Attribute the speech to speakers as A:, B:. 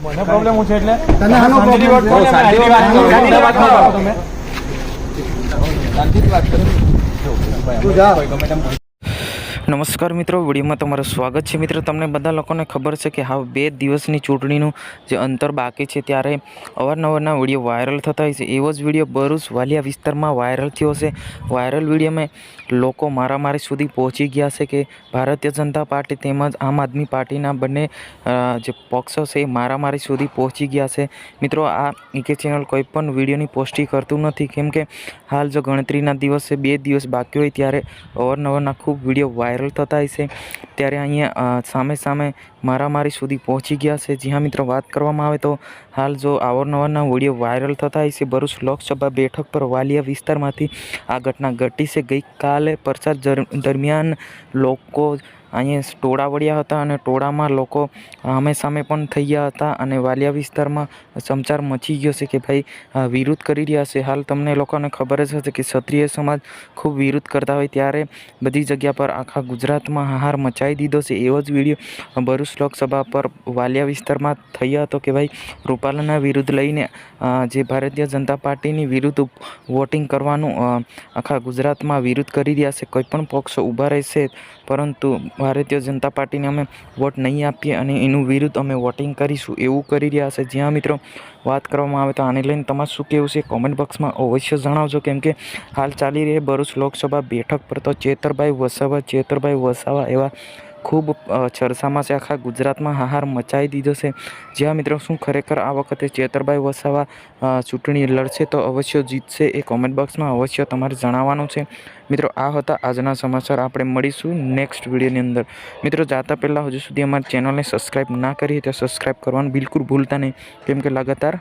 A: મને પ્રોબ્લેમ છે એટલે
B: તને આનો
A: શાંતિથી વાત કરો ને, શાંતિથી વાત કરો. તમે શાંતિથી વાત કરો.
B: તું જા.
A: ગમે તેમ
C: નમસ્કાર મિત્રો, વિડીયોમાં તમારું સ્વાગત છે. મિત્રો, તમને બધા લોકોને ખબર છે કે હા 2 દિવસની ચૂંટણીનું જે અંતર બાકી છે ત્યારે અવારનવારના વિડીયો વાયરલ થતા હોય છે. એવો જ વિડીયો ભરૂચ વાલિયા વિસ્તારમાં વાયરલ થયો છે. વાયરલ વિડીયોમાં લોકો મારામારી સુધી પહોંચી ગયા છે કે ભારતીય જનતા પાર્ટી તેમજ આમ આદમી પાર્ટીના બંને જે પક્ષો છે એ મારામારી સુધી પહોંચી ગયા છે. મિત્રો, આ ઈકે ચેનલ કોઈ પણ વિડીયોની પોસ્ટી કરતું નથી, કેમ કે હાલ જો ગણતરીના દિવસે 2 દિવસ બાકી હોય ત્યારે અવારનવારના ખૂબ વિડીયો વાયરલ થતા હોય છે. ત્યારે અહીંયા સામે સામે મારામારી સુધી પહોંચી ગયા છે. જી હા મિત્રો, વાત કરવામાં આવે તો હાલ જો અવારનવારના વિડીયો વાયરલ થતા હોય છે. ભરૂચ લોકસભા બેઠક પર વાલિયા વિસ્તારમાંથી આ ઘટના ઘટી છે. ગઈકાલે પ્રચાર દરમિયાન લોકો અહીંયા ટોળા વળ્યા હતા અને ટોળામાં લોકો આમે સામે પણ થઈ ગયા હતા અને વાલિયા વિસ્તારમાં સમચાર મચી ગયો છે કે ભાઈ વિરોધ કરી રહ્યા છે. હાલ તમને લોકોને ખબર જ હશે કે ક્ષત્રિય સમાજ ખૂબ વિરોધ કરતા હોય ત્યારે બધી જગ્યા પર આખા ગુજરાતમાં હાહાર મચાવી દીધો છે. એવો જ વિડીયો ભરૂચ લોકસભા પર વાલિયા વિસ્તારમાં થયો હતો કે ભાઈ રૂપાલાના વિરુદ્ધ લઈને જે ભારતીય જનતા પાર્ટીની વિરુદ્ધ વોટિંગ કરવાનું આખા ગુજરાતમાં વિરોધ કરી રહ્યા છે. કોઈ પણ પક્ષ ઊભા રહેશે પરંતુ ભારતીય જનતા પાર્ટીને અમે વોટ નહીં આપીએ અને એનું વિરુદ્ધ અમે વોટિંગ કરીશું એવું કરી રહ્યા છે. જ્યાં મિત્રો વાત કરવામાં આવે તો આને લઈને તમારે શું કહેવું છે કોમેન્ટ બોક્સમાં અવશ્ય જણાવજો, કેમ કે હાલ ચાલી રહી ભરૂચ લોકસભા બેઠક પર તો ચેતરભાઈ વસાવા એવા ખૂબ ચર્ચામાં છે. આખા ગુજરાતમાં હાહાર મચાવી દીધો છે. જ્યાં મિત્રો શું ખરેખર આ વખતે ચેતરભાઈ વસાવા ચૂંટણી લડશે તો અવશ્ય જીતશે એ કોમેન્ટ બોક્સમાં અવશ્ય તમારે જણાવવાનું છે. મિત્રો, આ હતા આજના સમાચાર. આપણે મળીશું નેક્સ્ટ વિડીયોની અંદર. મિત્રો, જાતા પહેલાં હજુ સુધી અમારી ચેનલને સબસ્ક્રાઈબ ના કરી તો સબસ્ક્રાઈબ કરવાનું બિલકુલ ભૂલતા નહીં, કેમ કે લગાતાર